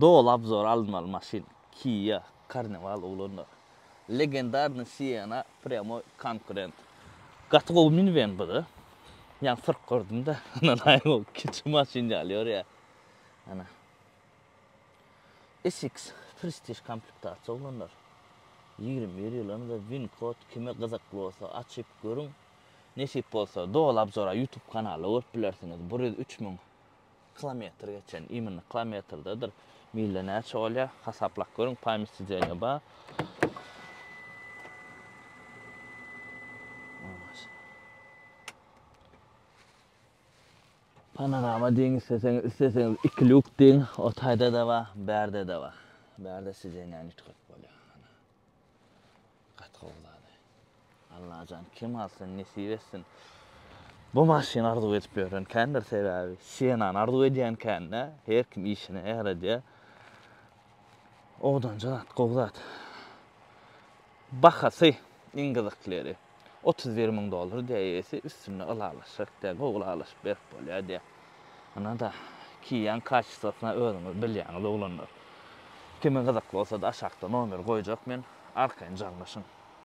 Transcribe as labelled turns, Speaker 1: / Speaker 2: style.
Speaker 1: Dolabzor almalı maşin. Kia, Karnaval oğlanlar. Legendarny Sienna premo konkurent. Gatgo minivan bıdı. Yani fark gördüm de. O küçük maşin alıyor ya. Ana. SX Prestige komplektatsiya oğlanlar. 20 yılını da Wincott kime gızıklı olsa açıp görün. Nesip bolsa Dolabzora YouTube kanalı görüp bilersiniz. Buraya 3000 kilometre geçen, imin kilometrededir. Milyoner çoğulya, hasaplak görün, paymisizceğine ba. Panorama deyin isteseniz ikilük deyin, otayda da var, berde de var. Berde sizceğine nütkök bolya. Katkı oladı. Allah can kim alsın, nesip etsin. Bu maşin arzu edip görün, kendir sebebi. Siena'nı arzu ediyen kendine, her kim işine eğer odan canat qoğzat. Bakası ingizikleri. $31,000 deyesi üstüne alalışık de qoğulalışıp berip bolya de. Ana da kiyan kaçsatına özümüz bilýäňiz oğlanlar. Kimin gızykly bolsa da aşakda nomer goýjak men arkaň jaňlaşyň.